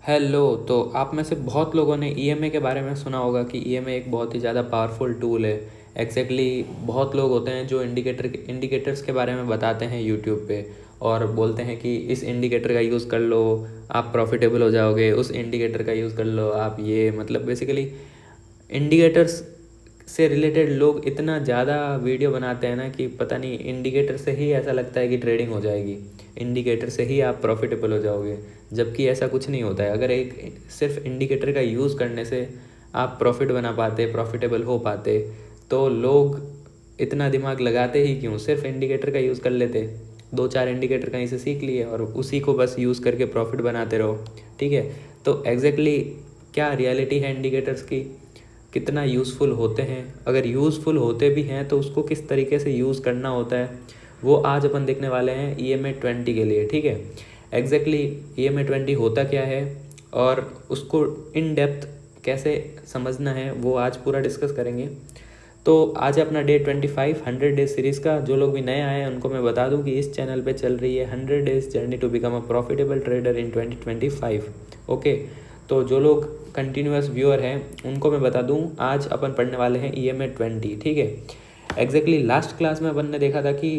Hello. तो आप में से बहुत लोगों ने ईएमए के बारे में सुना होगा कि ईएमए एक बहुत ही ज़्यादा पावरफुल टूल है। बहुत लोग होते हैं जो इंडिकेटर्स के बारे में बताते हैं यूट्यूब पे और बोलते हैं कि इस इंडिकेटर का यूज़ कर लो आप प्रॉफिटेबल हो जाओगे, उस इंडिकेटर का यूज़ कर लो आप ये, मतलब बेसिकली इंडिकेटर्स से रिलेटेड लोग इतना ज़्यादा वीडियो बनाते हैं ना कि पता नहीं, इंडिकेटर से ही ऐसा लगता है कि ट्रेडिंग हो जाएगी, इंडिकेटर से ही आप प्रॉफिटेबल हो जाओगे, जबकि ऐसा कुछ नहीं होता है। अगर एक सिर्फ इंडिकेटर का यूज़ करने से आप प्रॉफिट बना पाते, प्रॉफिटेबल हो पाते, तो लोग इतना दिमाग लगाते ही क्यों? सिर्फ इंडिकेटर का यूज़ कर लेते, 2-4 इंडिकेटर कहीं से सीख लिए और उसी को बस यूज़ करके प्रॉफिट बनाते रहो। ठीक है, तो एग्जैक्टली क्या रियलिटी है इंडिकेटर्स की, कितना यूज़फुल होते हैं, अगर यूज़फुल होते भी हैं तो उसको किस तरीके से यूज़ करना होता है, वो आज अपन देखने वाले हैं ईएमए 20 के लिए। ठीक है, एग्जैक्टली ईएमए 20 होता क्या है और उसको इन डेप्थ कैसे समझना है वो आज पूरा डिस्कस करेंगे। तो आज अपना डे 25 100 डेज सीरीज़ का। जो लोग भी नए आए हैं उनको मैं बता दूं कि इस चैनल पे चल रही है 100 days journey to become a profitable trader in 2025। Okay, तो जो लोग कंटिन्यूस व्यूअर हैं उनको मैं बता दूं आज अपन पढ़ने वाले हैं ईएमए 20। ठीक है, एग्जैक्टली लास्ट क्लास में अपन ने देखा था कि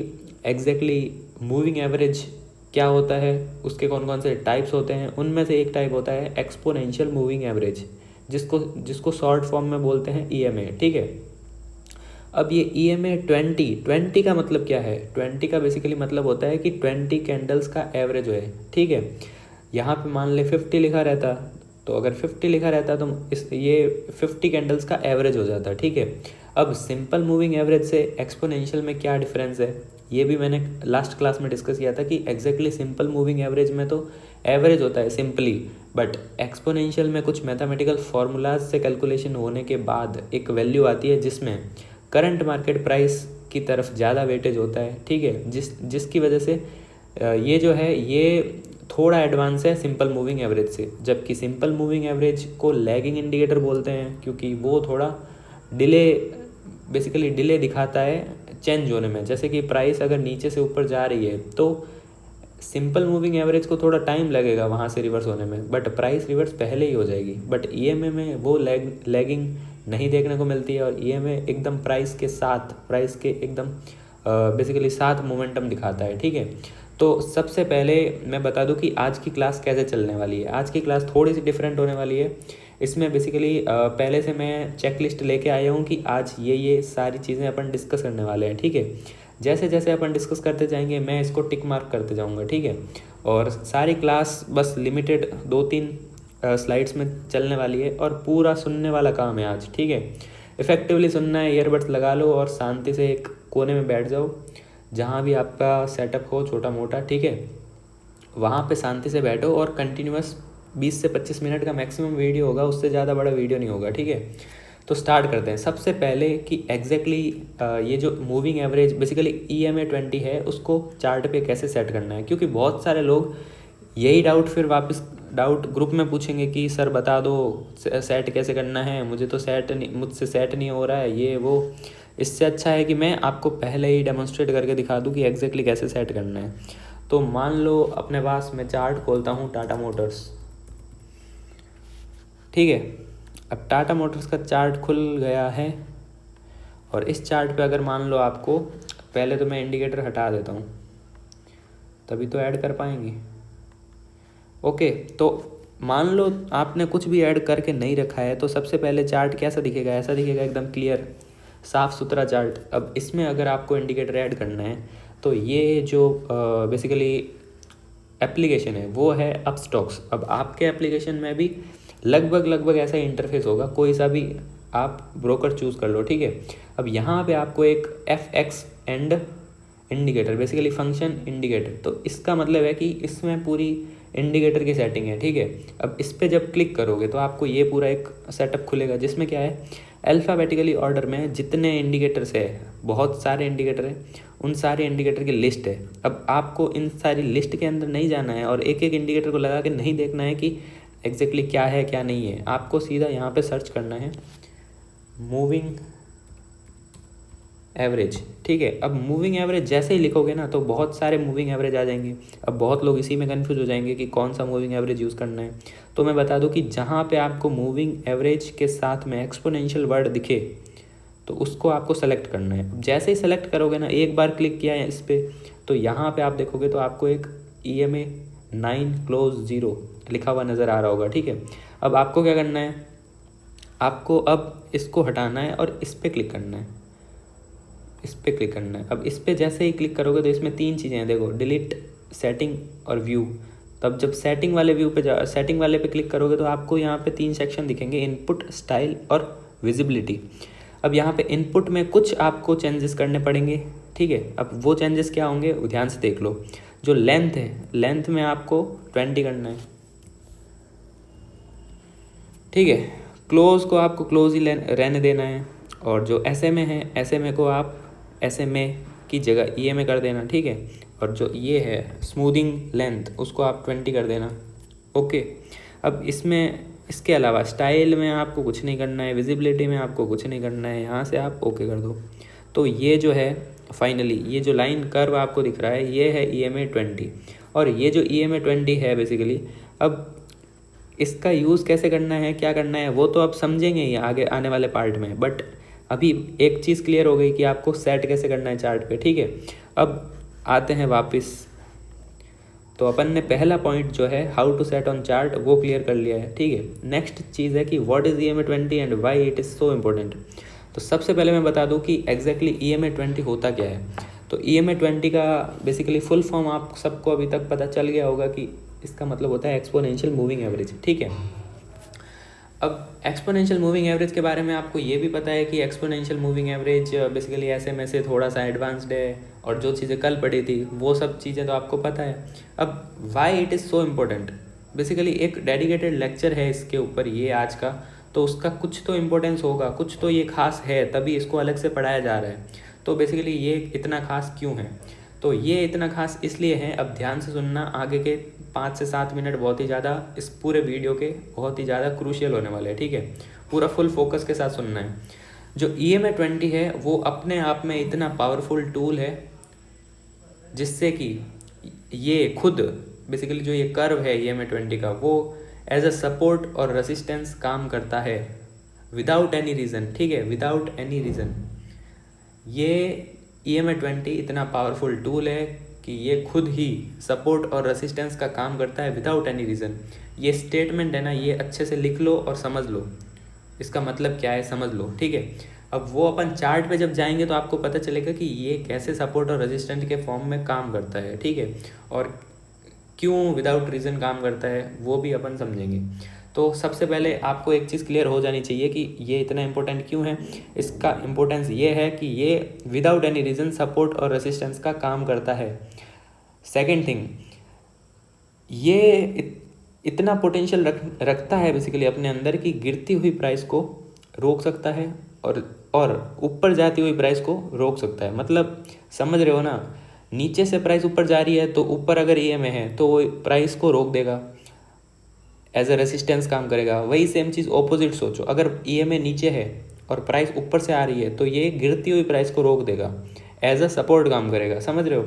एग्जैक्टली मूविंग एवरेज क्या होता है, उसके कौन कौन से टाइप्स होते हैं। उनमें से एक टाइप होता है एक्सपोनेंशियल मूविंग एवरेज, जिसको जिसको शॉर्ट फॉर्म में बोलते हैं ईएमए। ठीक है, अब ये ईएमए 20 का मतलब क्या है? 20 का बेसिकली मतलब होता है कि 20 कैंडल्स का एवरेज है। ठीक है, यहाँ पे मान ले 50 लिखा रहता, तो अगर 50 लिखा रहता तो इस ये 50 कैंडल्स का एवरेज हो जाता। ठीक है, अब सिंपल मूविंग एवरेज से एक्सपोनेंशियल में क्या डिफरेंस है ये भी मैंने लास्ट क्लास में डिस्कस किया था कि एग्जैक्टली सिंपल मूविंग एवरेज में तो एवरेज होता है सिंपली, बट एक्सपोनेंशियल में कुछ मैथमेटिकल फार्मूलाज से कैलकुलेशन होने के बाद एक वैल्यू आती है जिसमें करंट मार्केट प्राइस की तरफ ज़्यादा वेटेज होता है। ठीक है, जिसकी वजह से ये जो है ये थोड़ा एडवांस है सिंपल मूविंग एवरेज से, जबकि सिंपल मूविंग एवरेज को लैगिंग इंडिकेटर बोलते हैं क्योंकि वो थोड़ा डिले, बेसिकली डिले दिखाता है चेंज होने में। जैसे कि प्राइस अगर नीचे से ऊपर जा रही है तो सिंपल मूविंग एवरेज को थोड़ा टाइम लगेगा वहाँ से रिवर्स होने में, बट प्राइस रिवर्स पहले ही हो जाएगी। बट ईएमए में वो लैगिंग नहीं देखने को मिलती है और ईएमए एकदम प्राइस के एकदम बेसिकली साथ मोमेंटम दिखाता है। ठीक है, तो सबसे पहले मैं बता दूं कि आज की क्लास कैसे चलने वाली है। आज की क्लास थोड़ी सी डिफरेंट होने वाली है। इसमें बेसिकली पहले से मैं चेकलिस्ट लेके आया हूँ कि आज ये सारी चीज़ें अपन डिस्कस करने वाले हैं। ठीक है, जैसे जैसे अपन डिस्कस करते जाएंगे मैं इसको टिक मार्क करते जाऊँगा। ठीक है, और सारी क्लास बस लिमिटेड 2-3 स्लाइड्स में चलने वाली है और पूरा सुनने वाला काम है आज। ठीक है, इफेक्टिवली सुनना है, ईयरबड्स लगा लो और शांति से एक कोने में बैठ जाओ, जहाँ भी आपका सेटअप हो छोटा मोटा। ठीक है, वहाँ पे शांति से बैठो और कंटिन्यूस 20 से 25 मिनट का मैक्सिमम वीडियो होगा, उससे ज़्यादा बड़ा वीडियो नहीं होगा। ठीक है, तो स्टार्ट करते हैं। सबसे पहले कि एग्जैक्टली ये जो मूविंग एवरेज बेसिकली ईएमए 20 है उसको चार्ट पे कैसे सेट करना है, क्योंकि बहुत सारे लोग यही डाउट फिर वापस डाउट ग्रुप में पूछेंगे कि सर बता दो सेट कैसे करना है, मुझसे सेट नहीं हो रहा है ये वो। इससे अच्छा है कि मैं आपको पहले ही डेमोन्स्ट्रेट करके दिखा दूं कि एग्जैक्टली कैसे सेट करना है। तो मान लो अपने पास मैं चार्ट खोलता हूँ टाटा मोटर्स। ठीक है, अब टाटा मोटर्स का चार्ट खुल गया है और इस चार्ट पे अगर मान लो आपको, पहले तो मैं इंडिकेटर हटा देता हूँ तभी तो ऐड कर पाएंगे। ओके, तो मान लो आपने कुछ भी ऐड करके नहीं रखा है तो सबसे पहले चार्ट कैसा दिखेगा? ऐसा दिखेगा, एकदम क्लियर साफ़ सुथरा चार्ट। अब इसमें अगर आपको इंडिकेटर ऐड करना है तो ये जो बेसिकली एप्लीकेशन है वो है अपस्टॉक्स। अब आपके एप्लीकेशन में भी लगभग ऐसा इंटरफेस होगा, कोई सा भी आप ब्रोकर चूज़ कर लो। ठीक है, अब यहाँ पे आपको एक FX and indicator basically function indicator, तो इसका मतलब है कि इसमें पूरी इंडिकेटर की सेटिंग है। ठीक है, अब इस पर जब क्लिक करोगे तो आपको ये पूरा एक सेटअप खुलेगा जिसमें क्या है, अल्फ़ाबेटिकली ऑर्डर में जितने इंडिकेटर्स है, बहुत सारे इंडिकेटर है, उन सारे इंडिकेटर की लिस्ट है। अब आपको इन सारी लिस्ट के अंदर नहीं जाना है और एक एक इंडिकेटर को लगा के नहीं देखना है कि एग्जैक्टली क्या है क्या नहीं है। आपको सीधा यहाँ पे सर्च करना है मूविंग एवरेज, ठीक है। अब मूविंग एवरेज जैसे ही लिखोगे ना तो बहुत सारे मूविंग एवरेज आ जाएंगे। अब बहुत लोग इसी में कन्फ्यूज हो जाएंगे कि कौन सा मूविंग एवरेज यूज़ करना है। तो मैं बता दूं कि जहाँ पे आपको मूविंग एवरेज के साथ में एक्सपोनेंशियल वर्ड दिखे तो उसको आपको सेलेक्ट करना है। अब जैसे ही सेलेक्ट करोगे ना, एक बार क्लिक किया है इस पर, तो यहाँ पे आप देखोगे तो आपको एक EMA 9 क्लोज 0 लिखा हुआ नज़र आ रहा होगा, ठीक है। अब आपको क्या करना है, आपको अब इसको हटाना है और इस पर क्लिक करना है, इस पर क्लिक करना है। अब इस पर जैसे ही क्लिक करोगे तो इसमें 3 चीज़ें हैं, देखो, डिलीट, सेटिंग और व्यू। तब जब सेटिंग वाले व्यू पे सेटिंग वाले पे क्लिक करोगे तो आपको यहाँ पे 3 सेक्शन दिखेंगे, इनपुट, स्टाइल और विजिबिलिटी। अब यहाँ पे इनपुट में कुछ आपको चेंजेस करने पड़ेंगे, ठीक है। अब वो चेंजेस क्या होंगे वो ध्यान से देख लो। जो लेंथ है, लेंथ में आपको 20 करना है, ठीक है। क्लोज को आपको क्लोज ही रहने देना है। और जो SMA है, SMA को आप SMA की जगह EMA कर देना, ठीक है। और जो ये है स्मूदिंग लेंथ, उसको आप 20 कर देना, ओके। अब इसमें इसके अलावा स्टाइल में आपको कुछ नहीं करना है, विजिबिलिटी में आपको कुछ नहीं करना है, यहाँ से आप ओके कर दो। तो ये जो है फाइनली ये जो लाइन कर्व आपको दिख रहा है ये है EMA 20। और ये जो EMA 20 है बेसिकली, अब इसका यूज़ कैसे करना है, क्या करना है, वो तो आप समझेंगे ही आगे आने वाले पार्ट में। बट अभी एक चीज़ क्लियर हो गई कि आपको सेट कैसे करना है चार्ट पे, ठीक है। अब आते हैं वापस, तो अपन ने पहला पॉइंट जो है how to set on chart वो क्लियर कर लिया है, ठीक है। नेक्स्ट चीज़ है कि what is EMA 20 and why it is so important. तो सबसे पहले मैं बता दूं कि एग्जैक्टली EMA 20 होता क्या है। तो EMA 20 का बेसिकली फुल फॉर्म आप सबको अभी तक पता चल गया होगा कि इसका मतलब होता है एक्सपोनेंशियल मूविंग एवरेज, ठीक है। अब एक्सपोनेंशियल मूविंग एवरेज के बारे में आपको ये भी पता है कि exponential moving average basically SMA से थोड़ा सा एडवांस्ड है, और जो चीज़ें कल पढ़ी थी वो सब चीज़ें तो आपको पता है। अब Y it is so important, basically एक डेडिकेटेड लेक्चर है इसके ऊपर ये आज का, तो उसका कुछ तो इम्पोर्टेंस होगा, कुछ तो ये खास है, तभी इसको अलग से पढ़ाया जा रहा है। तो बेसिकली ये इतना खास क्यों है, तो ये इतना खास इसलिए है, अब ध्यान से सुनना, आगे के 5 से 7 मिनट बहुत ही ज़्यादा इस पूरे वीडियो के बहुत ही ज़्यादा क्रूशियल होने वाले हैं, ठीक है। पूरा फुल फोकस के साथ सुनना है। जो EMA 20 है वो अपने आप में इतना पावरफुल टूल है जिससे कि ये खुद बेसिकली जो ये कर्व है EMA 20 का वो एज अ सपोर्ट और रेसिस्टेंस काम करता है विदाउट एनी रीज़न, ठीक है, विदाउट एनी रीज़न। ये EMA 20 इतना पावरफुल टूल है कि ये खुद ही सपोर्ट और रेसिस्टेंस का काम करता है विदाउट एनी रीज़न। ये स्टेटमेंट है ना, ये अच्छे से लिख लो और समझ लो इसका मतलब क्या है, समझ लो, ठीक है। अब वो अपन चार्ट पे जब जाएंगे तो आपको पता चलेगा कि ये कैसे सपोर्ट और रेजिस्टेंट के फॉर्म में काम करता है, ठीक है, और क्यों विदाउट रीज़न काम करता है वो भी अपन समझेंगे। तो सबसे पहले आपको एक चीज़ क्लियर हो जानी चाहिए कि ये इतना इंपॉर्टेंट क्यों है। इसका इम्पोर्टेंस ये है कि ये विदाउट एनी रीज़न सपोर्ट और रेसिस्टेंस का काम करता है। सेकेंड थिंग, ये इतना पोटेंशियल रखता है बेसिकली अपने अंदर कि गिरती हुई प्राइस को रोक सकता है और ऊपर जाती हुई प्राइस को रोक सकता है। मतलब समझ रहे हो ना, नीचे से प्राइस ऊपर जा रही है तो ऊपर अगर EMA है तो वो प्राइस को रोक देगा, एज अ रेसिस्टेंस काम करेगा। वही सेम चीज़ ऑपोजिट सोचो, अगर EMA नीचे है और प्राइस ऊपर से आ रही है तो ये गिरती हुई प्राइस को रोक देगा, एज अ सपोर्ट काम करेगा, समझ रहे हो।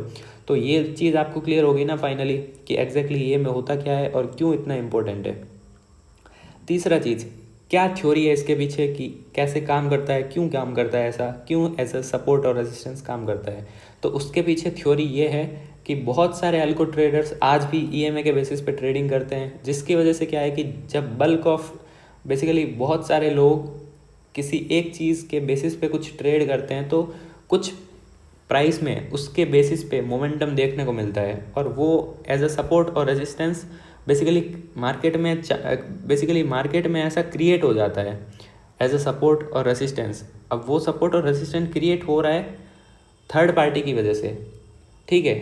तो ये चीज़ आपको क्लियर होगी ना फाइनली कि एग्जैक्टली EMA होता क्या है और क्यों इतना इम्पोर्टेंट है। तीसरा चीज़, क्या थ्योरी है इसके पीछे कि कैसे काम करता है, क्यों काम करता है, ऐसा क्यों एज अ सपोर्ट और रेजिस्टेंस काम करता है। तो उसके पीछे थ्योरी ये है कि बहुत सारे अल्गो ट्रेडर्स आज भी EMA के बेसिस पे ट्रेडिंग करते हैं, जिसकी वजह से क्या है कि जब बल्क ऑफ बेसिकली बहुत सारे लोग किसी एक चीज़ के बेसिस पे कुछ ट्रेड करते हैं तो कुछ प्राइस में उसके बेसिस पे मोमेंटम देखने को मिलता है, और वो एज अ सपोर्ट और रेजिस्टेंस बेसिकली मार्केट में ऐसा क्रिएट हो जाता है एज अ सपोर्ट और रेसिस्टेंस। अब वो सपोर्ट और रेसिस्टेंस क्रिएट हो रहा है थर्ड पार्टी की वजह से, ठीक है।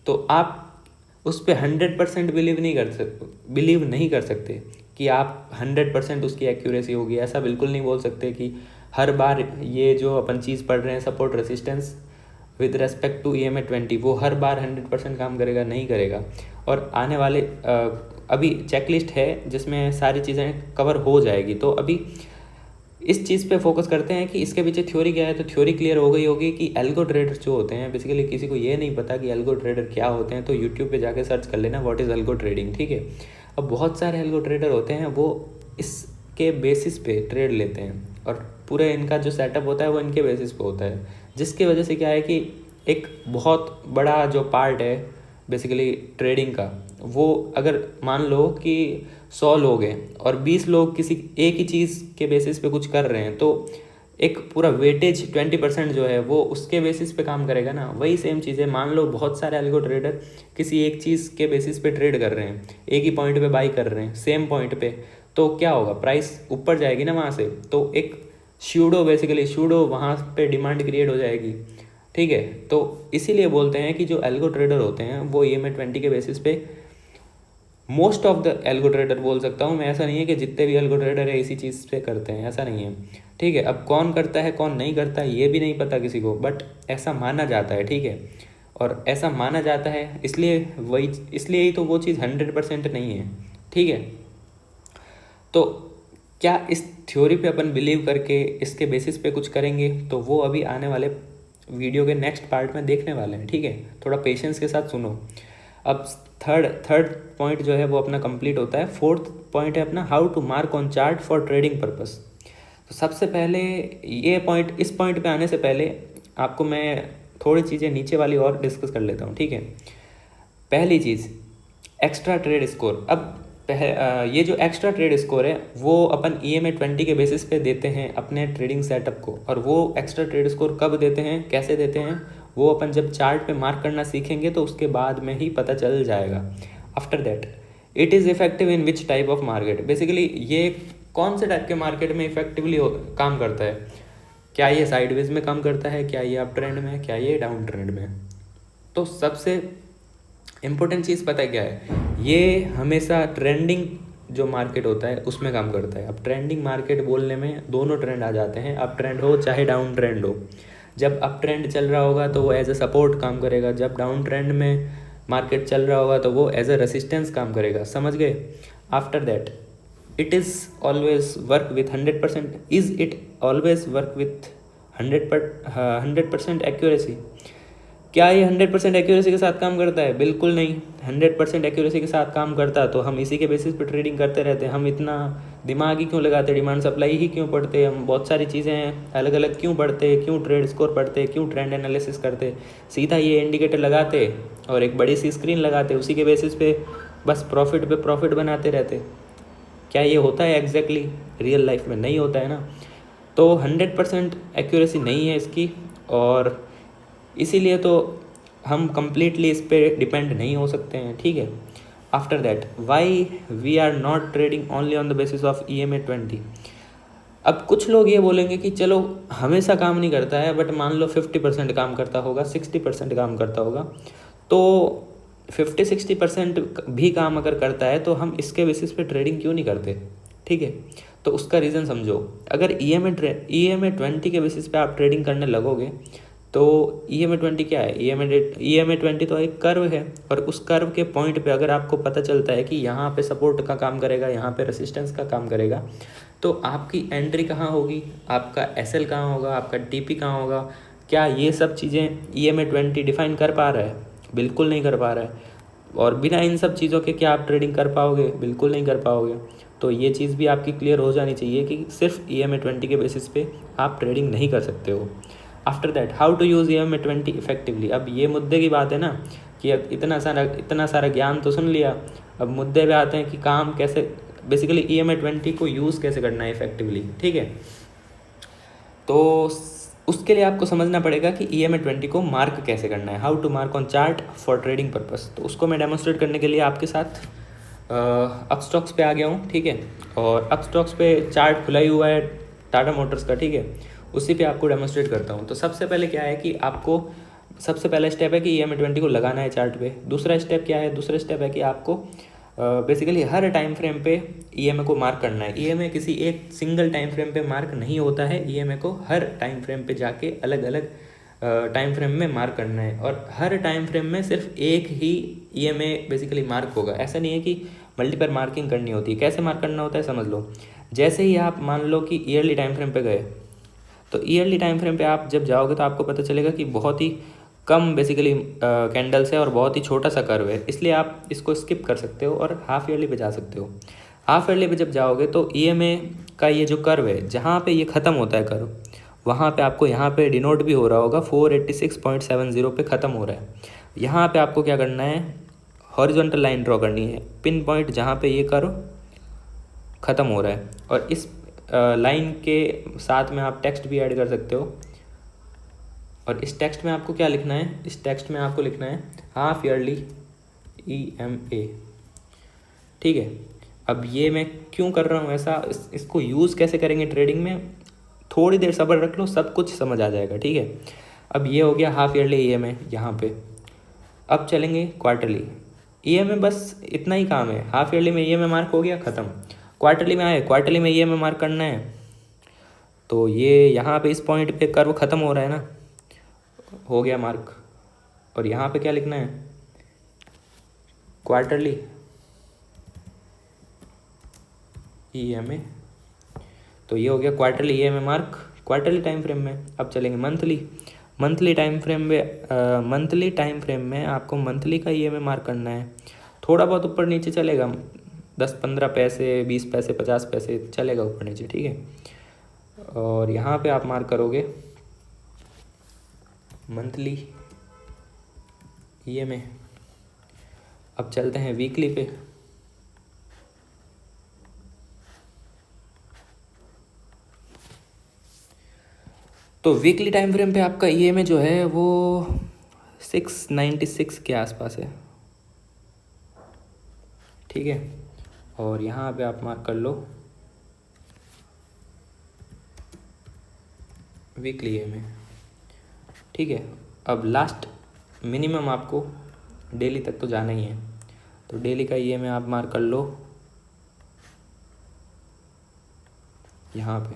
तो आप उस पर 100% बिलीव नहीं कर सकते कि आप 100% उसकी एक्यूरेसी होगी, ऐसा बिल्कुल नहीं बोल सकते कि हर बार ये जो अपन चीज़ पढ़ रहे हैं support resistance with respect to EMA 20 वो हर बार 100% काम करेगा, नहीं करेगा। और आने वाले अभी चेकलिस्ट है जिसमें सारी चीज़ें कवर हो जाएगी। तो अभी इस चीज़ पे फोकस करते हैं कि इसके पीछे थ्योरी क्या है। तो थ्योरी क्लियर हो गई होगी कि एल्गो ट्रेडर्स जो होते हैं, बेसिकली किसी को ये नहीं पता कि एल्गो ट्रेडर क्या होते हैं, तो यूट्यूब पे जाके सर्च कर लेना व्हाट इज़ एल्गो ट्रेडिंग, ठीक है। अब बहुत सारे एल्गो ट्रेडर होते हैं, वो इसके बेसिस पे ट्रेड लेते हैं और पूरे इनका जो सेटअप होता है वो इनके बेसिस पे होता है, जिसकी वजह से क्या है कि एक बहुत बड़ा जो पार्ट है बेसिकली ट्रेडिंग का, वो अगर मान लो कि 100 लोग हैं और 20 लोग किसी एक ही चीज़ के बेसिस पे कुछ कर रहे हैं, तो एक पूरा वेटेज 20% जो है वो उसके बेसिस पे काम करेगा ना। वही सेम चीज़ है, मान लो बहुत सारे एल्गो ट्रेडर किसी एक चीज़ के बेसिस पे ट्रेड कर रहे हैं, एक ही पॉइंट पे बाई कर रहे हैं सेम पॉइंट पे, तो क्या होगा, प्राइस ऊपर जाएगी ना वहाँ से, तो एक शूडो बेसिकली शूडो वहाँ पे डिमांड क्रिएट हो जाएगी, ठीक है। तो इसीलिए बोलते हैं कि जो एल्गो ट्रेडर होते हैं वो EMA20 के बेसिस पे, most of the algo trader बोल सकता हूँ मैं, ऐसा नहीं है कि जितने भी एल्गो ट्रेडर है इसी चीज़ पे करते हैं, ऐसा नहीं है, ठीक है। अब कौन करता है कौन नहीं करता है ये भी नहीं पता किसी को, बट ऐसा माना जाता है, ठीक है। और ऐसा माना जाता है इसलिए ही तो वो चीज़ 100% नहीं है, ठीक है। तो क्या इस थ्योरी पे अपन बिलीव करके इसके बेसिस पे कुछ करेंगे, तो वो अभी आने वाले वीडियो के नेक्स्ट पार्ट में देखने वाले हैं, ठीक है। थोड़ा पेशेंस के साथ सुनो। अब थर्ड पॉइंट जो है वो अपना कंप्लीट होता है। फोर्थ पॉइंट है अपना how to mark on chart for trading purpose. तो सबसे पहले इस पॉइंट पे आने से पहले आपको मैं थोड़ी चीज़ें नीचे वाली और डिस्कस कर लेता हूँ, ठीक है। पहली चीज़, एक्स्ट्रा ट्रेड स्कोर। अब ये जो एक्स्ट्रा ट्रेड स्कोर है वो अपन EMA20 के बेसिस पे देते हैं अपने ट्रेडिंग सेटअप को, और वो एक्स्ट्रा ट्रेड स्कोर कब देते हैं, कैसे देते हैं, वो अपन जब चार्ट पे मार्क करना सीखेंगे तो उसके बाद में ही पता चल जाएगा। After that, it is effective in which type of market. Basically ये कौन से टाइप के मार्केट में इफेक्टिवली काम करता है, क्या ये साइडवेज में काम करता है, क्या ये अप ट्रेंड में, क्या ये डाउन ट्रेंड में। तो सबसे इम्पोर्टेंट चीज़ पता है क्या है, ये हमेशा ट्रेंडिंग जो मार्केट होता है उसमें काम करता है। अब ट्रेंडिंग मार्केट बोलने में दोनों ट्रेंड आ जाते हैं, अप ट्रेंड हो चाहे डाउन ट्रेंड हो। जब अप ट्रेंड चल रहा होगा तो वो एज अ सपोर्ट काम करेगा, जब डाउन ट्रेंड में मार्केट चल रहा होगा तो वो एज अ रेसिस्टेंस काम करेगा, समझ गए। After that, it is always work with 100%, is it always work with 100% accuracy. क्या ये 100% एक्यूरेसी के साथ काम करता है? बिल्कुल नहीं। 100% एक्यूरेसी के साथ काम करता तो हम इसी के बेसिस पे ट्रेडिंग करते रहते। हम इतना दिमाग ही क्यों लगाते, डिमांड सप्लाई ही क्यों पढ़ते, हम बहुत सारी चीज़ें अलग अलग क्यों पढ़ते, क्यों ट्रेड स्कोर पढ़ते, क्यों ट्रेंड एनालिसिस करते। सीधा ये इंडिकेटर लगाते और एक बड़ी सी स्क्रीन लगाते, उसी के बेसिस पे बस प्रॉफिट पे प्रॉफिट बनाते रहते। क्या ये होता है एग्जैक्टली रियल लाइफ में? नहीं होता है ना। तो 100% एक्यूरेसी नहीं है इसकी, और इसीलिए तो हम कम्प्लीटली इस पर डिपेंड नहीं हो सकते हैं, ठीक है। After that, why we are not trading only on the basis of EMA20। अब कुछ लोग ये बोलेंगे कि चलो हमेशा काम नहीं करता है, बट मान लो 50% काम करता होगा, 60% काम करता होगा, तो 50-60% भी काम अगर करता है तो हम इसके बेसिस पे ट्रेडिंग क्यों नहीं करते, ठीक है। तो उसका रीज़न समझो। अगर EMA20 के बेसिस पे आप ट्रेडिंग करने लगोगे तो EMA20 क्या है? EMA20 तो एक कर्व है, और उस कर्व के पॉइंट पे अगर आपको पता चलता है कि यहाँ पे सपोर्ट का काम करेगा, यहाँ पे रेसिस्टेंस का काम करेगा, तो आपकी एंट्री कहाँ होगी, आपका SL कहाँ होगा, आपका TP कहाँ होगा। क्या ये सब चीज़ें EMA20 डिफाइन कर पा रहा है? बिल्कुल नहीं कर पा रहा है। और बिना इन सब चीज़ों के क्या आप ट्रेडिंग कर पाओगे? बिल्कुल नहीं कर पाओगे। तो ये चीज़ भी आपकी क्लियर हो जानी चाहिए कि सिर्फ EMA20 के बेसिस पे आप ट्रेडिंग नहीं कर सकते हो। After that, how to use EMA20 effectively. अब ये मुद्दे की बात है ना कि अब इतना सारा ज्ञान तो सुन लिया, अब मुद्दे पे आते हैं कि काम कैसे, बेसिकली EMA20 को यूज़ कैसे करना है इफेक्टिवली, ठीक है। तो उसके लिए आपको समझना पड़ेगा कि EMA20 को मार्क कैसे करना है, how to mark on chart for trading purpose. तो उसको मैं डेमोस्ट्रेट करने के लिए आपके साथ अपस्टॉक्स पे आ गया हूँ, ठीक है। और अपस्टॉक्स पे चार्ट खुला ही हुआ है टाटा मोटर्स का, ठीक है। उसी पे आपको डेमोस्ट्रेट करता हूँ। तो सबसे पहले क्या है कि आपको सबसे पहला स्टेप है कि EMA20 को लगाना है चार्ट पे। दूसरा स्टेप क्या है? दूसरा स्टेप है कि आपको बेसिकली हर टाइम फ्रेम पे EMA को मार्क करना है। EMA किसी एक सिंगल टाइम फ्रेम पे मार्क नहीं होता है, EMA को हर टाइम फ्रेम पे जाके अलग अलग टाइम फ्रेम में मार्क करना है, और हर टाइम फ्रेम में सिर्फ एक ही EMA बेसिकली मार्क होगा। ऐसा नहीं है कि मल्टीपल मार्किंग करनी होती है। कैसे मार्क करना होता है समझ लो। जैसे ही आप मान लो कि ईयरली टाइम फ्रेम पे गए, तो ईयरली टाइम फ्रेम पे आप जब जाओगे तो आपको पता चलेगा कि बहुत ही कम बेसिकली कैंडल्स है और बहुत ही छोटा सा कर्व है, इसलिए आप इसको स्किप कर सकते हो और हाफ ईयरली पे जा सकते हो। हाफ ईयरली पे जब जाओगे तो ईएमए का ये जो कर्व है, जहाँ पे ये ख़त्म होता है कर्व, वहाँ पे आपको यहाँ पे डिनोट भी हो रहा होगा 486.70 पे ख़त्म हो रहा है। यहाँ पे आपको क्या करना है, हॉरिजॉन्टल लाइन ड्रॉ करनी है, पिन पॉइंट जहाँ पे ये कर्व ख़त्म हो रहा है, और इस लाइन के साथ में आप टेक्स्ट भी ऐड कर सकते हो। और इस टेक्स्ट में आपको क्या लिखना है, इस टेक्स्ट में आपको लिखना है हाफ ईयरली EMA, ठीक है। अब ये मैं क्यों कर रहा हूँ ऐसा, इसको यूज़ कैसे करेंगे ट्रेडिंग में, थोड़ी देर सब्र रख लो, सब कुछ समझ आ जाएगा, ठीक है। अब ये हो गया हाफ ईयरली EMA यहाँ पे। अब चलेंगे क्वार्टरली EMA, बस इतना ही काम है। हाफ ईयरली में EMA मार्क हो गया, ख़त्म। क्वार्टरली में आए, क्वार्टरली में EMA मार्क करना है, तो ये यहाँ पे इस पॉइंट पे कर्व ख़त्म हो रहा है ना, हो गया मार्क। और यहाँ पे क्या लिखना है, क्वार्टरली EMA, तो ये हो गया quarterly EMA mark quarterly time frame में। अब चलेंगे मंथली टाइम फ्रेम में। मंथली टाइम फ्रेम में आपको मंथली का EMA मार्क करना है। थोड़ा बहुत ऊपर नीचे चलेगा, 10-15 पैसे, 20 पैसे, 50 पैसे चलेगा ऊपर नीचे, ठीक है। और यहाँ पे आप मार्क करोगे मंथली EMA। अब चलते हैं वीकली पे। तो वीकली टाइम फ्रेम पे आपका EMA जो है वो 696 के आसपास है, ठीक है। और यहाँ पे आप मार्क कर लो वीकली EMA, ठीक है। अब लास्ट मिनिमम आपको डेली तक तो जाना ही है, तो डेली का EMA आप मार्क कर लो यहाँ पे,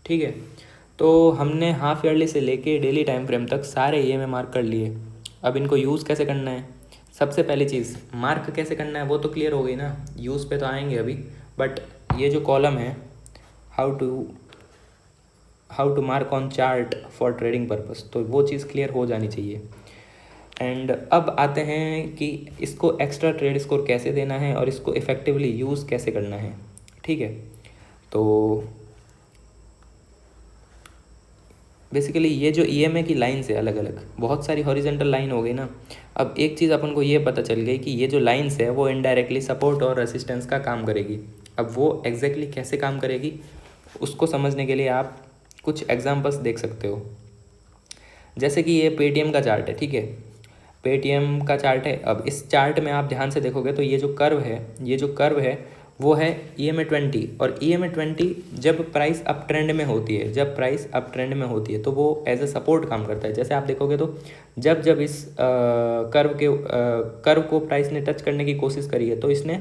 ठीक है। तो हमने हाफ ईयरली से लेके डेली टाइम फ्रेम तक सारे EMA मार्क कर लिए। अब इनको यूज़ कैसे करना है, सबसे पहली चीज़ मार्क कैसे करना है वो तो क्लियर हो गई ना, यूज़ पे तो आएंगे अभी। बट ये जो कॉलम है how to mark on chart for trading purpose, तो वो चीज़ क्लियर हो जानी चाहिए। एंड अब आते हैं कि इसको एक्स्ट्रा ट्रेड स्कोर कैसे देना है और इसको इफ़ेक्टिवली यूज़ कैसे करना है, ठीक है। तो बेसिकली ये जो EMA की लाइन्स है अलग अलग, बहुत सारी हॉरिजेंटल लाइन हो गई ना। अब एक चीज़ अपन को ये पता चल गई कि ये जो लाइन्स है वो इनडायरेक्टली सपोर्ट और रेसिस्टेंस का काम करेगी। अब वो एग्जैक्टली कैसे काम करेगी उसको समझने के लिए आप कुछ एग्जांपल्स देख सकते हो। जैसे कि ये पेटीएम का चार्ट है, ठीक है, पेटीएम का चार्ट है। अब इस चार्ट में आप ध्यान से देखोगे तो ये जो कर्व है वो है EMA 20, और EMA 20 जब प्राइस अप ट्रेंड में होती है, तो वो एज ए सपोर्ट काम करता है। जैसे आप देखोगे तो जब इस कर्व को प्राइस ने टच करने की कोशिश करी है, तो इसने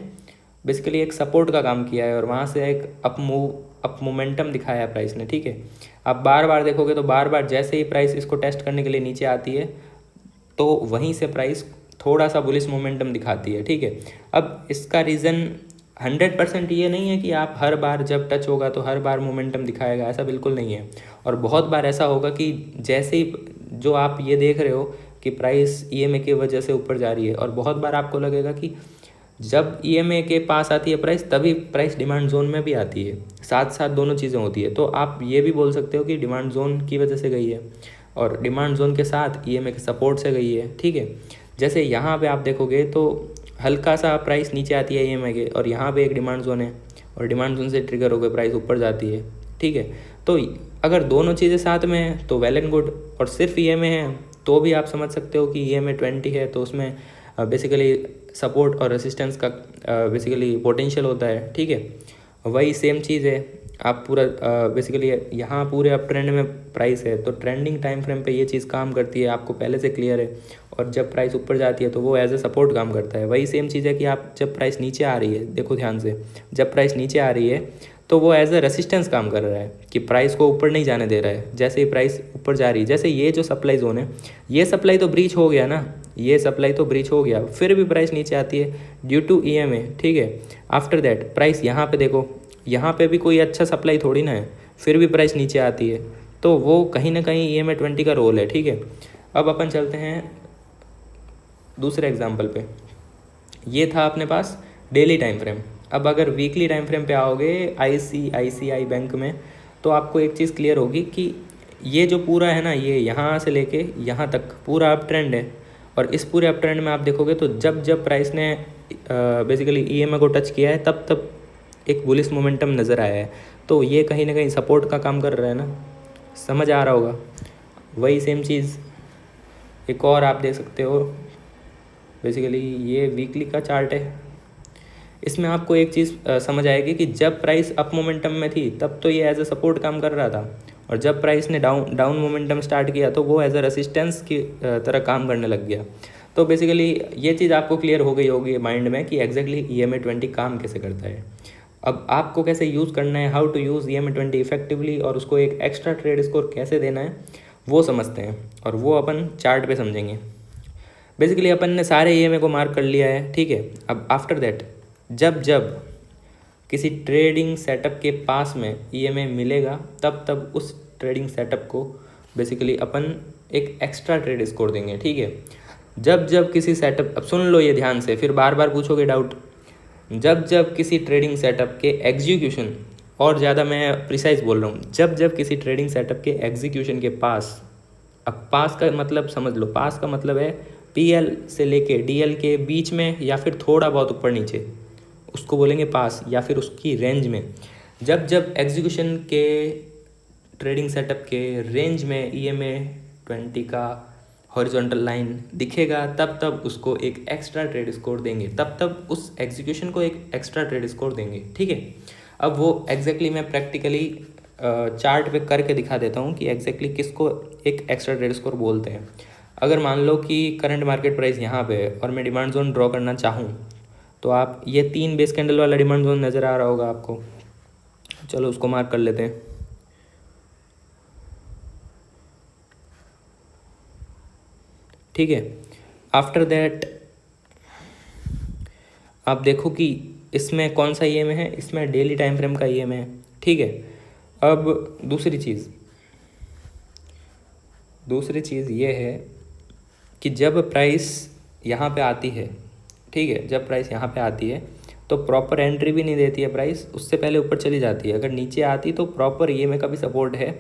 बेसिकली एक सपोर्ट का काम किया है और वहाँ से एक अप मोमेंटम दिखाया है प्राइस ने, ठीक है। आप बार बार देखोगे तो बार जैसे ही प्राइस इसको टेस्ट करने के लिए नीचे आती है तो वहीं से प्राइस थोड़ा सा बुलिश मोमेंटम दिखाती है, ठीक है। अब इसका रीज़न 100% ये नहीं है कि आप हर बार जब टच होगा तो हर बार मोमेंटम दिखाएगा, ऐसा बिल्कुल नहीं है। और बहुत बार ऐसा होगा कि जैसे ही जो आप ये देख रहे हो कि प्राइस EMA की वजह से ऊपर जा रही है, और बहुत बार आपको लगेगा कि जब EMA के पास आती है प्राइस तभी प्राइस डिमांड जोन में भी आती है, साथ साथ दोनों चीज़ें होती है। तो आप ये भी बोल सकते हो कि डिमांड जोन की वजह से गई है और डिमांड जोन के साथ EMA के सपोर्ट से गई है, ठीक है। जैसे यहाँ पे आप देखोगे तो हल्का सा प्राइस नीचे आती है EMA के, और यहाँ पे एक डिमांड जोन है और डिमांड जोन से ट्रिगर होकर प्राइस ऊपर जाती है, ठीक है। तो अगर दोनों चीज़ें साथ में हैं तो वेल एंड गुड, और सिर्फ EMA है तो भी आप समझ सकते हो कि EMA 20 है तो उसमें बेसिकली सपोर्ट और रेसिस्टेंस का बेसिकली पोटेंशियल होता है, ठीक है। वही सेम चीज़ है, आप पूरा बेसिकली यहाँ पूरे अप ट्रेंड में प्राइस है तो ट्रेंडिंग टाइम फ्रेम पे ये चीज़ काम करती है, आपको पहले से क्लियर है। और जब प्राइस ऊपर जाती है तो वो एज ए सपोर्ट काम करता है। वही सेम चीज़ है कि आप जब प्राइस नीचे आ रही है, देखो ध्यान से, जब प्राइस नीचे आ रही है तो वो एज अ रेसिस्टेंस काम कर रहा है कि प्राइस को ऊपर नहीं जाने दे रहा है। जैसे ही प्राइस ऊपर जा रही है, जैसे ये जो सप्लाई जोन है, ये सप्लाई तो ब्रीच हो गया ना, ये सप्लाई तो ब्रीच हो गया, फिर भी प्राइस नीचे आती है ड्यू टू EMA, ठीक है। आफ्टर दैट प्राइस यहाँ पे देखो, यहाँ पे भी कोई अच्छा सप्लाई थोड़ी ना है, फिर भी प्राइस नीचे आती है, तो वो कहीं ना कहीं EMA 20 का रोल है, ठीक है। अब अपन चलते हैं दूसरे एग्जाम्पल पे। ये था अपने पास डेली टाइम फ्रेम। अब अगर वीकली टाइम फ्रेम पे आओगे ICICI बैंक में, तो आपको एक चीज़ क्लियर होगी कि ये जो पूरा है ना, ये यहाँ से लेके यहाँ तक पूरा अप ट्रेंड है। और इस पूरे अप ट्रेंड में आप देखोगे तो जब जब प्राइस ने बेसिकली EMA को टच किया है, तब तब एक बुलिश मोमेंटम नज़र आया है। तो ये कहीं ना कहीं सपोर्ट का काम कर रहा है ना, समझ आ रहा होगा। वही सेम चीज़ एक और आप देख सकते हो, बेसिकली ये वीकली का चार्ट है। इसमें आपको एक चीज़ समझ आएगी कि जब प्राइस अप मोमेंटम में थी तब तो ये एज अ सपोर्ट काम कर रहा था, और जब प्राइस ने डाउन मोमेंटम स्टार्ट किया तो वो एज अ रेसिस्टेंस की तरह काम करने लग गया। तो बेसिकली ये चीज़ आपको क्लियर हो गई होगी माइंड में कि एग्जैक्टली EMA 20 काम कैसे करता है। अब आपको कैसे यूज़ करना है, how to use EMA 20 effectively, और उसको एक एक्स्ट्रा ट्रेड स्कोर कैसे देना है, वो समझते हैं, और वो अपन चार्ट पे समझेंगे। बेसिकली अपन ने सारे EMA को मार्क कर लिया है, ठीक है। अब आफ्टर दैट जब जब किसी ट्रेडिंग सेटअप के पास में EMA मिलेगा, तब तब उस ट्रेडिंग सेटअप को बेसिकली अपन एक एक्स्ट्रा ट्रेड स्कोर देंगे, ठीक है। जब जब किसी सेटअप, अब सुन लो ये ध्यान से, फिर बार बार पूछोगे डाउट। जब जब किसी ट्रेडिंग सेटअप के एग्जीक्यूशन, और ज़्यादा मैं प्रिसाइज बोल रहा हूँ, जब जब किसी ट्रेडिंग सेटअप के एग्जीक्यूशन के पास, अब पास का मतलब समझ लो, पास का मतलब है PL से लेके DL के बीच में या फिर थोड़ा बहुत ऊपर नीचे, उसको बोलेंगे पास, या फिर उसकी रेंज में। जब जब एग्जीक्यूशन के ट्रेडिंग सेटअप के रेंज में EMA 20 का हॉरिजॉन्टल लाइन दिखेगा, तब तब उसको एक एक्स्ट्रा ट्रेड स्कोर देंगे, तब तब उस एग्जीक्यूशन को एक एक्स्ट्रा ट्रेड स्कोर देंगे, ठीक है। अब वो एग्जैक्टली मैं प्रैक्टिकली चार्ट पे करके दिखा देता हूँ कि एग्जैक्टली किसको एक एक्स्ट्रा ट्रेड स्कोर बोलते हैं। अगर मान लो कि करंट मार्केट प्राइस यहाँ पे है और मैं डिमांड जोन ड्रॉ करना चाहूँ, तो आप ये 3 बेस कैंडल वाला डिमांड जोन नज़र आ रहा होगा आपको, चलो उसको मार्क कर लेते हैं, ठीक है। आफ्टर दैट आप देखो कि इसमें कौन सा EMA है, इसमें डेली टाइम फ्रेम का EMA है, ठीक है। अब दूसरी चीज़ ये है कि जब प्राइस यहाँ पे आती है, ठीक है, जब प्राइस यहाँ पे आती है तो प्रॉपर एंट्री भी नहीं देती है प्राइस, उससे पहले ऊपर चली जाती है। अगर नीचे आती तो प्रॉपर EMA का भी सपोर्ट है,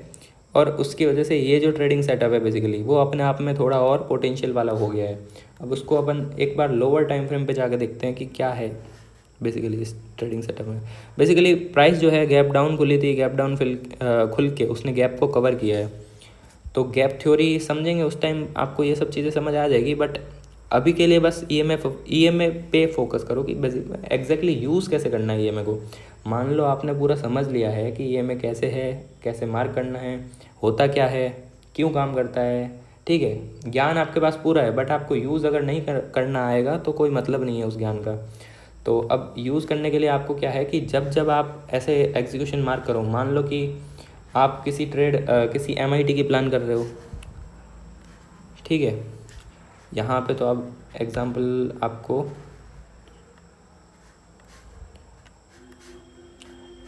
और उसकी वजह से ये जो ट्रेडिंग सेटअप है बेसिकली वो अपने आप में थोड़ा और पोटेंशियल वाला हो गया है। अब उसको अपन एक बार लोअर टाइम फ्रेम पे जाकर देखते हैं कि क्या है बेसिकली इस ट्रेडिंग सेटअप में। बेसिकली प्राइस जो है गैप डाउन खुली थी, गैप डाउन खुल के उसने गैप को कवर किया है। तो गैप थ्योरी समझेंगे उस टाइम आपको ये सब चीज़ें समझ आ जाएगी, बट अभी के लिए बस EMA पे फोकस करो कि एग्जैक्टली यूज़ कैसे करना है EMA को। मान लो आपने पूरा समझ लिया है कि EMA कैसे है, कैसे मार्क करना है, होता क्या है, क्यों काम करता है, ठीक है, ज्ञान आपके पास पूरा है, बट आपको यूज़ अगर नहीं करना आएगा तो कोई मतलब नहीं है उस ज्ञान का। तो अब यूज़ करने के लिए आपको क्या है कि जब जब आप ऐसे एग्जीक्यूशन मार्क करो, मान लो कि आप किसी MIT की प्लान कर रहे हो, ठीक है, यहाँ पे तो अब एग्जांपल आपको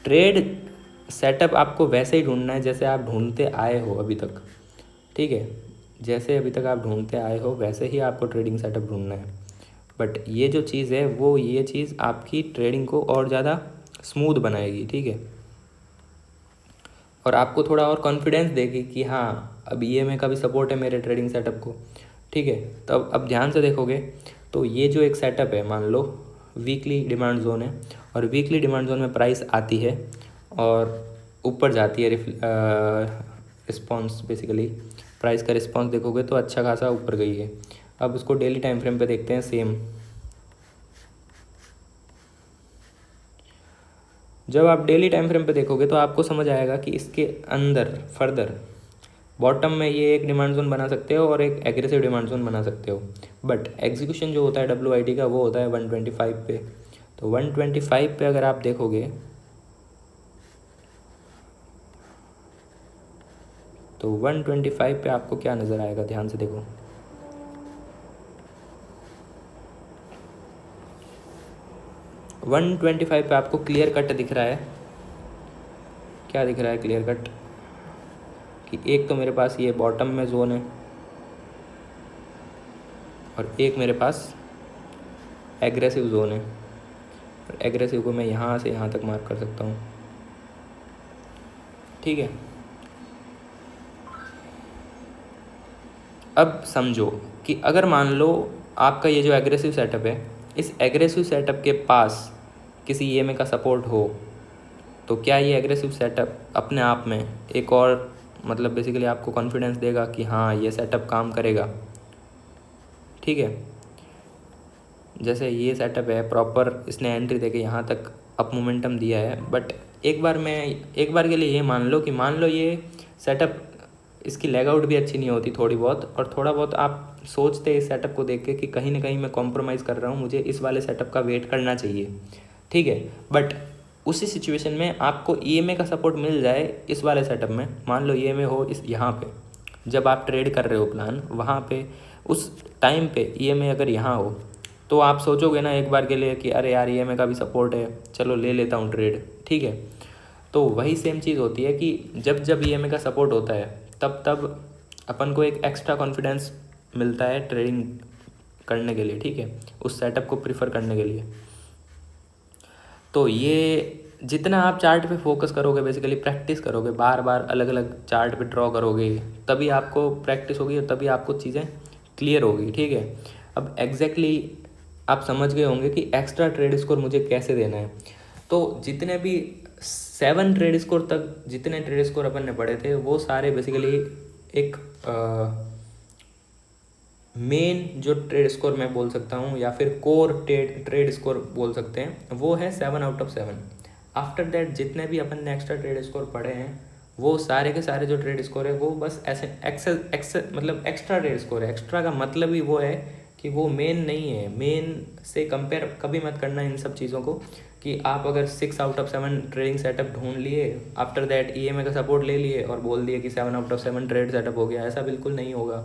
ट्रेड सेटअप आपको वैसे ही ढूंढना है जैसे आप ढूंढते आए हो अभी तक, ठीक है, जैसे अभी तक आप ढूंढते आए हो वैसे ही आपको ट्रेडिंग सेटअप ढूंढना है। बट ये जो चीज़ है वो ये चीज़ आपकी ट्रेडिंग को और ज़्यादा स्मूथ बनाएगी, ठीक है, और आपको थोड़ा और कॉन्फिडेंस देगी कि हाँ अब EMA का भी सपोर्ट है मेरे ट्रेडिंग सेटअप को, ठीक है। तो अब ध्यान से देखोगे तो ये जो एक सेटअप है, मान लो वीकली डिमांड जोन है, और वीकली डिमांड जोन में प्राइस आती है और ऊपर जाती है, रिस्पॉन्स बेसिकली प्राइस का रिस्पॉन्स देखोगे तो अच्छा खासा ऊपर गई है। अब उसको डेली टाइम फ्रेम पे देखते हैं सेम। जब आप डेली टाइम फ्रेम पे देखोगे तो आपको समझ आएगा कि इसके अंदर फर्दर बॉटम में ये एक डिमांड जोन बना सकते हो और एक एग्रेसिव डिमांड जोन बना सकते हो, बट एग्जीक्यूशन जो होता है WIT का वो होता है 125 पे। तो 125 पे अगर आप देखोगे तो 125 पे आपको क्या नज़र आएगा, ध्यान से देखो। 125 पे आपको क्लियर कट दिख रहा है, क्या दिख रहा है क्लियर कट, कि एक तो मेरे पास ये बॉटम में जोन है और एक मेरे पास एग्रेसिव जोन है। और एग्रेसिव को मैं यहाँ से यहाँ तक मार्क कर सकता हूँ, ठीक है। अब समझो कि अगर मान लो आपका ये जो एग्रेसिव सेटअप है, इस एग्रेसिव सेटअप के पास किसी ईएमए का सपोर्ट हो, तो क्या ये एग्रेसिव सेटअप अपने आप में एक और मतलब बेसिकली आपको कॉन्फिडेंस देगा कि हाँ ये सेटअप काम करेगा, ठीक है। जैसे ये सेटअप है प्रॉपर, इसने एंट्री देके यहाँ तक अप मोमेंटम दिया है, बट एक बार के लिए ये मान लो ये सेटअप, इसकी लेग आउट भी अच्छी नहीं होती थोड़ी बहुत, और थोड़ा बहुत आप सोचते इस सेटअप को देख के कि कहीं ना कहीं मैं कॉम्प्रोमाइज़ कर रहा हूँ, मुझे इस वाले सेटअप का वेट करना चाहिए, ठीक है। बट उसी सिचुएशन में आपको ईएमए का सपोर्ट मिल जाए इस वाले सेटअप में, मान लो ईएमए हो इस यहाँ पे, जब आप ट्रेड कर रहे हो प्लान, वहाँ पे उस टाइम पे ईएमए अगर यहाँ हो, तो आप सोचोगे ना एक बार के लिए कि अरे यार ईएमए का भी सपोर्ट है, चलो ले लेता हूँ ट्रेड, ठीक है। तो वही सेम चीज़ होती है कि जब ईएमए का सपोर्ट होता है तब अपन को एक एक्स्ट्रा कॉन्फिडेंस मिलता है ट्रेडिंग करने के लिए, ठीक है, उस सेटअप को प्रीफर करने के लिए। तो ये जितना आप चार्ट पे फोकस करोगे, बेसिकली प्रैक्टिस करोगे, बार बार अलग अलग चार्ट पे ड्रॉ करोगे, तभी आपको प्रैक्टिस होगी और तभी आपको चीज़ें क्लियर होगी, ठीक है। अब एग्जैक्टली आप समझ गए होंगे कि एक्स्ट्रा ट्रेड स्कोर मुझे कैसे देना है। तो जितने भी 7 ट्रेड स्कोर तक जितने ट्रेड स्कोर अपन ने पढ़े थे, वो सारे बेसिकली एक मेन जो ट्रेड स्कोर मैं बोल सकता हूँ, या फिर कोर ट्रेड स्कोर बोल सकते हैं, वो है 7 आउट ऑफ 7। आफ्टर दैट जितने भी अपन ने एक्स्ट्रा ट्रेड स्कोर पढ़े हैं, वो सारे के सारे जो ट्रेड स्कोर है वो बस ऐसे मतलब एक्स्ट्रा ट्रेड स्कोर है। एक्स्ट्रा का मतलब ही वो है कि वो मेन नहीं है। मेन से कंपेयर कभी मत करना इन सब चीज़ों को, कि आप अगर 6 आउट ऑफ 7 ट्रेडिंग सेटअप ढूंढ लिए, आफ्टर दैट ईएमए का सपोर्ट ले लिए और बोल दिए कि 7 आउट ऑफ 7 ट्रेड सेटअप हो गया, ऐसा बिल्कुल नहीं होगा।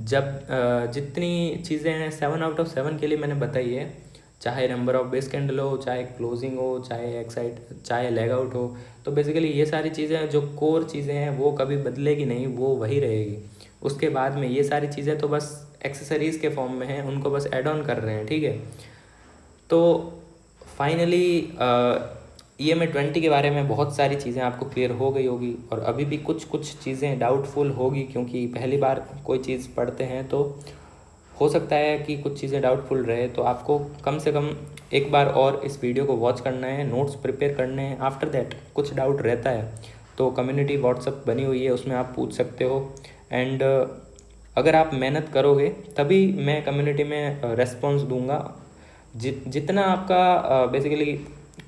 जब जितनी चीज़ें हैं 7 आउट ऑफ 7 के लिए मैंने बताई है, चाहे नंबर ऑफ बेस कैंडल हो, चाहे क्लोजिंग हो, चाहे एक्साइड, चाहे लेग आउट हो, तो बेसिकली ये सारी चीज़ें जो कोर चीज़ें हैं वो कभी बदलेगी नहीं, वो वही रहेगी। उसके बाद में ये सारी चीज़ें तो बस एक्सेसरीज़ के फॉर्म में हैं, उनको बस ऐड ऑन कर रहे हैं, ठीक है। तो फाइनली ईएमए 20 के बारे में बहुत सारी चीज़ें आपको क्लियर हो गई होगी, और अभी भी कुछ चीज़ें डाउटफुल होगी, क्योंकि पहली बार कोई चीज़ पढ़ते हैं तो हो सकता है कि कुछ चीज़ें डाउटफुल रहे। तो आपको कम से कम एक बार और इस वीडियो को वॉच करना है, नोट्स प्रिपेयर करने हैं। आफ्टर दैट कुछ डाउट रहता है तो कम्युनिटी व्हाट्सअप बनी हुई है, उसमें आप पूछ सकते हो। एंड अगर आप मेहनत करोगे तभी मैं कम्युनिटी में रेस्पॉन्स दूंगा। जितना आपका बेसिकली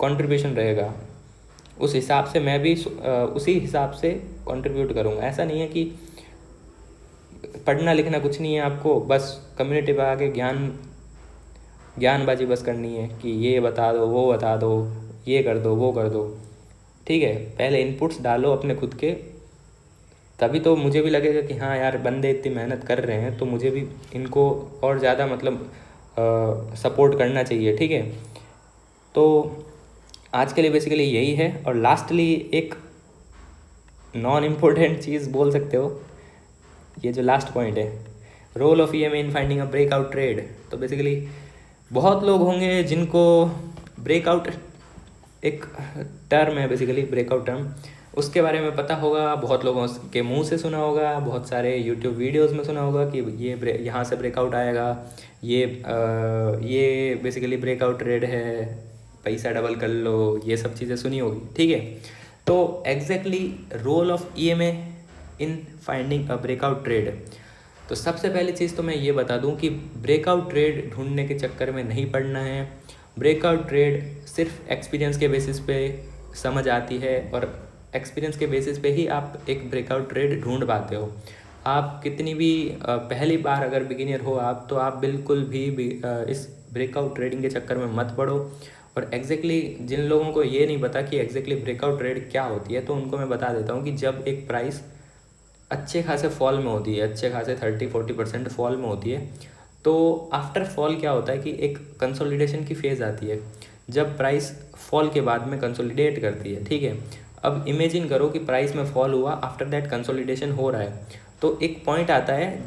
कंट्रीब्यूशन रहेगा, उस हिसाब से मैं भी उसी हिसाब से कंट्रीब्यूट करूँगा। ऐसा नहीं है कि पढ़ना लिखना कुछ नहीं है, आपको बस कम्युनिटी पर आके ज्ञानबाजी बस करनी है कि ये बता दो, वो बता दो, ये कर दो, वो कर दो, ठीक है। पहले इनपुट्स डालो अपने खुद के, तभी तो मुझे भी लगेगा कि हाँ यार बंदे इतनी मेहनत कर रहे हैं, तो मुझे भी इनको और ज़्यादा मतलब सपोर्ट करना चाहिए, ठीक है। तो आज के लिए बेसिकली यही है। और लास्टली एक नॉन इम्पोर्टेंट चीज़ बोल सकते हो, ये जो लास्ट पॉइंट है, role of EMA in finding a breakout trade. तो बेसिकली बहुत लोग होंगे जिनको ब्रेकआउट एक टर्म है, बेसिकली ब्रेकआउट टर्म, उसके बारे में पता होगा, बहुत लोगों के मुंह से सुना होगा, बहुत सारे यूट्यूब वीडियोस में सुना होगा कि ये यहाँ से ब्रेकआउट आएगा, ये बेसिकली ब्रेकआउट ट्रेड है, पैसा डबल कर लो, ये सब चीज़ें सुनी होगी, ठीक है। तो exactly role of EMA in finding a breakout trade. तो सबसे पहली चीज़ तो मैं ये बता दूं कि ब्रेकआउट ट्रेड ढूंढने के चक्कर में नहीं पड़ना है। ब्रेकआउट ट्रेड सिर्फ एक्सपीरियंस के बेसिस पे समझ आती है, और एक्सपीरियंस के बेसिस पे ही आप एक ब्रेकआउट ट्रेड ढूंढ पाते हो। आप कितनी भी पहली बार अगर बिगिनर हो आप, तो आप बिल्कुल भी इस ब्रेकआउट ट्रेडिंग के चक्कर में मत पड़ो। और एग्जैक्टली जिन लोगों को ये नहीं पता कि एग्जैक्टली ब्रेकआउट ट्रेड क्या होती है, तो उनको मैं बता देता हूँ कि जब एक प्राइस अच्छे खासे फॉल में होती है, अच्छे खासे 30-40% फॉल में होती है। तो आफ्टर फॉल क्या होता है कि एक कंसोलिडेशन की फेज़ आती है, जब प्राइस फॉल के बाद में कंसोलिडेट करती है, ठीक है। अब इमेजिन करो कि प्राइस में फॉल हुआ, आफ्टर दैट कंसोलिडेशन हो रहा है, तो एक पॉइंट आता है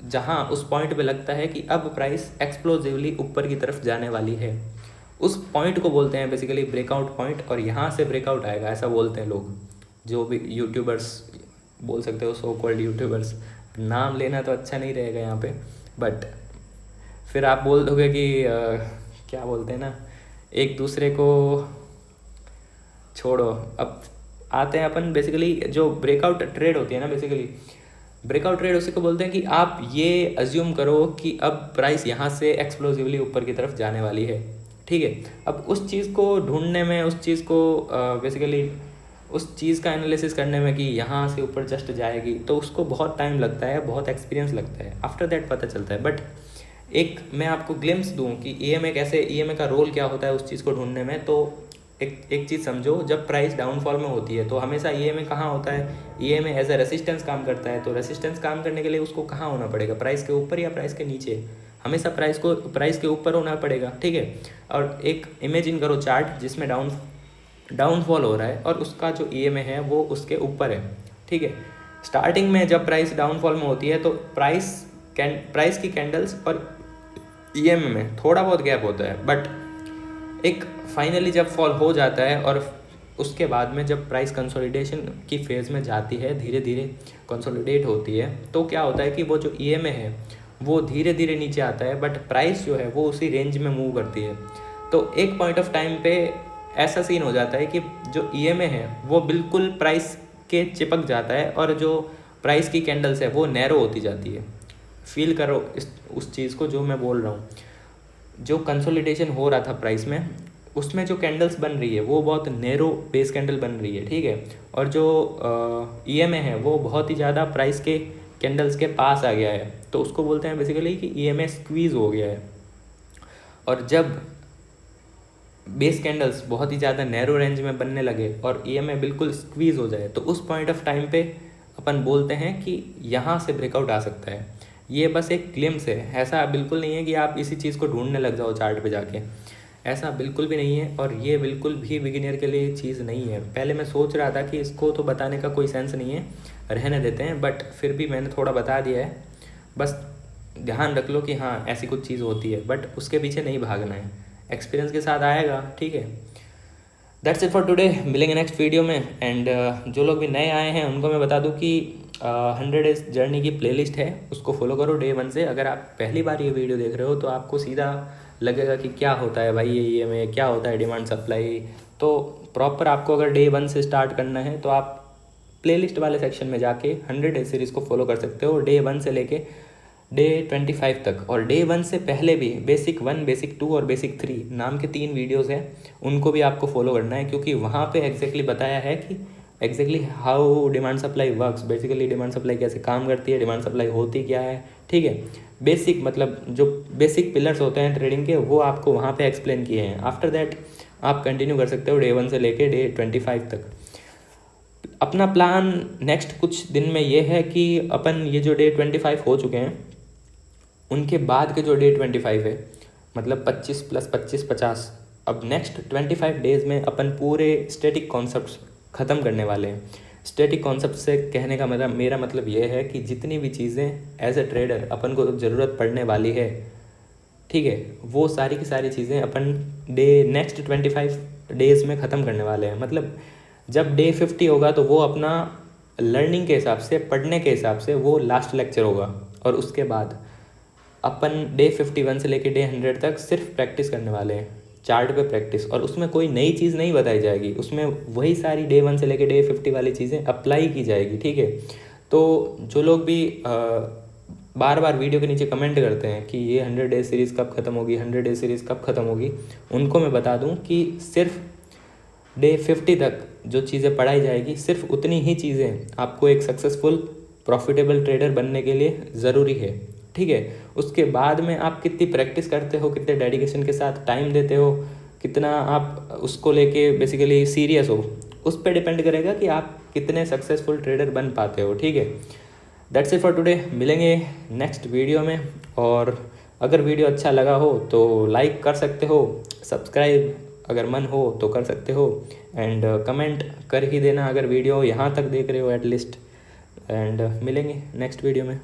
जहाँ उस पॉइंट पे लगता है कि अब प्राइस एक्सप्लोजिवली ऊपर की तरफ जाने वाली है। उस पॉइंट को बोलते हैं बेसिकली ब्रेकआउट पॉइंट, और यहाँ से ब्रेकआउट आएगा, ऐसा बोलते हैं लोग, जो भी यूट्यूबर्स बोल सकते हो, सो कॉल्ड यूट्यूबर्स। नाम लेना तो अच्छा नहीं रहेगा यहाँ पे, बट फिर आप बोल दोगे कि क्या बोलते हैं ना, एक दूसरे को छोड़ो। अब आते हैं अपन बेसिकली जो ब्रेकआउट ट्रेड होती है ना, बेसिकली ब्रेकआउट ट्रेड उसी को बोलते हैं कि आप ये अज्यूम करो कि अब प्राइस यहाँ से एक्सप्लोजिवली ऊपर की तरफ जाने वाली है, ठीक है। अब उस चीज़ को ढूंढने में, उस चीज़ को बेसिकली उस चीज़ का एनालिसिस करने में कि यहाँ से ऊपर जस्ट जाएगी, तो उसको बहुत टाइम लगता है, बहुत एक्सपीरियंस लगता है, आफ्टर दैट पता चलता है। बट एक मैं आपको ग्लिम्स दूँ कि ईएमए कैसे, ईएमए का रोल क्या होता है उस चीज़ को ढूंढने में, तो एक चीज़ समझो, जब प्राइस डाउनफॉल में होती है तो हमेशा ईएमए कहाँ होता है, ईएमए एज अ रेसिस्टेंस काम करता है। तो रेसिस्टेंस काम करने के लिए उसको कहाँ होना पड़ेगा, प्राइस के ऊपर या प्राइस के नीचे? हमेशा प्राइस के ऊपर होना पड़ेगा, ठीक है। और एक इमेजिन करो चार्ट जिसमें डाउनफॉल हो रहा है और उसका जो ईएमए है वो उसके ऊपर है, ठीक है। स्टार्टिंग में जब प्राइस डाउनफॉल में होती है तो प्राइस की कैंडल्स और ईएमए में थोड़ा बहुत गैप होता है, बट एक फाइनली जब फॉल हो जाता है और उसके बाद में जब प्राइस कंसोलिडेशन की फेज़ में जाती है, धीरे धीरे कंसोलिडेट होती है, तो क्या होता है कि वो जो ईएमए है वो धीरे धीरे नीचे आता है, बट प्राइस जो है वो उसी रेंज में मूव करती है। तो एक पॉइंट ऑफ टाइम पे ऐसा सीन हो जाता है कि जो ईएमए है वो बिल्कुल प्राइस के चिपक जाता है और जो प्राइस की कैंडल्स है वो नैरो होती जाती है। फील करो उस चीज़ को जो मैं बोल रहा हूँ। जो कंसोलिडेशन हो रहा था प्राइस में, उसमें जो कैंडल्स बन रही है वो बहुत नैरो बेस कैंडल बन रही है, ठीक है। और जो ईएमए है वो बहुत ही ज़्यादा प्राइस के कैंडल्स के पास आ गया है, तो उसको बोलते हैं बेसिकली कि ईएमए स्क्वीज़ हो गया है। और जब बेस कैंडल्स बहुत ही ज़्यादा नैरो रेंज में बनने लगे और ईएमए बिल्कुल स्क्वीज़ हो जाए, तो उस पॉइंट ऑफ टाइम पे अपन बोलते हैं कि यहाँ से ब्रेकआउट आ सकता है। ये बस एक ग्लिम्स है, ऐसा बिल्कुल नहीं है कि आप इसी चीज़ को ढूंढने लग जाओ चार्ट पे जाके, ऐसा बिल्कुल भी नहीं है। और ये बिल्कुल भी बिगिनियर के लिए चीज़ नहीं है। पहले मैं सोच रहा था कि इसको तो बताने का कोई सेंस नहीं है, रहने देते हैं, बट फिर भी मैंने थोड़ा बता दिया है। बस ध्यान रख लो कि हाँ ऐसी कुछ चीज़ होती है, बट उसके पीछे नहीं भागना है, एक्सपीरियंस के साथ आएगा, ठीक है। दैट्स इट फॉर टुडे, मिलेंगे नेक्स्ट वीडियो में। एंड जो लोग भी नए आए हैं उनको मैं बता दूं कि 100 डेज जर्नी की प्लेलिस्ट है, उसको फॉलो करो डे 1 से। अगर आप पहली बार ये वीडियो देख रहे हो तो आपको सीधा लगेगा कि क्या होता है भाई ये में क्या होता है डिमांड सप्लाई। तो प्रॉपर आपको अगर डे 1 से स्टार्ट करना है तो आप प्लेलिस्ट वाले सेक्शन में जाके 100 डेज सीरीज़ को फॉलो कर सकते हो, डे 1 से लेके डे 25 तक। और डे 1 से पहले भी बेसिक 1, बेसिक 2 और बेसिक 3 नाम के 3 वीडियोस हैं, उनको भी आपको फॉलो करना है, क्योंकि वहाँ पे एग्जैक्टली बताया है कि exactly how demand supply works, basically demand supply कैसे काम करती है, डिमांड सप्लाई होती क्या है, ठीक है। बेसिक मतलब जो बेसिक पिलर्स होते हैं ट्रेडिंग के, वो आपको वहाँ पे एक्सप्लेन किए हैं। आफ्टर दैट आप कंटिन्यू कर सकते हो डे 1 से लेके डे 25 तक। अपना प्लान नेक्स्ट कुछ दिन में ये है कि अपन ये जो डे 25 हो चुके हैं उनके बाद के जो डे 25 है, मतलब 25 + 25 50, अब नेक्स्ट 25 डेज़ में अपन पूरे स्टैटिक कॉन्सेप्ट्स ख़त्म करने वाले हैं। स्टैटिक कॉन्सेप्ट से कहने का मेरा मतलब ये है कि जितनी भी चीज़ें एज ए ट्रेडर अपन को ज़रूरत पड़ने वाली है, ठीक है, वो सारी की सारी चीज़ें अपन नेक्स्ट 25 डेज़ में ख़त्म करने वाले हैं। मतलब जब डे 50 होगा तो वो अपना लर्निंग के हिसाब से, पढ़ने के हिसाब से वो लास्ट लेक्चर होगा, और उसके बाद अपन डे 51 से लेके डे 100 तक सिर्फ प्रैक्टिस करने वाले हैं, चार्ट पे प्रैक्टिस। और उसमें कोई नई चीज़ नहीं बताई जाएगी, उसमें वही सारी डे 1 से लेके डे 50 वाली चीज़ें अप्लाई की जाएगी, ठीक है। तो जो लोग भी बार बार वीडियो के नीचे कमेंट करते हैं कि ये 100 डेज सीरीज़ कब ख़त्म होगी, 100 डेज सीरीज़ कब ख़त्म होगी, उनको मैं बता दूं कि सिर्फ डे 50 तक जो चीज़ें पढ़ाई जाएगी, सिर्फ उतनी ही चीज़ें आपको एक सक्सेसफुल प्रॉफिटेबल ट्रेडर बनने के लिए ज़रूरी है, ठीक है। उसके बाद में आप कितनी प्रैक्टिस करते हो, कितने डेडिकेशन के साथ टाइम देते हो, कितना आप उसको लेके बेसिकली सीरियस हो, उस पर डिपेंड करेगा कि आप कितने सक्सेसफुल ट्रेडर बन पाते हो, ठीक है। दैट्स इट फॉर टुडे, मिलेंगे नेक्स्ट वीडियो में। और अगर वीडियो अच्छा लगा हो तो लाइक कर सकते हो, सब्सक्राइब अगर मन हो तो कर सकते हो, एंड कमेंट कर ही देना अगर वीडियो यहाँ तक देख रहे हो एटलीस्ट। एंड मिलेंगे नेक्स्ट वीडियो में।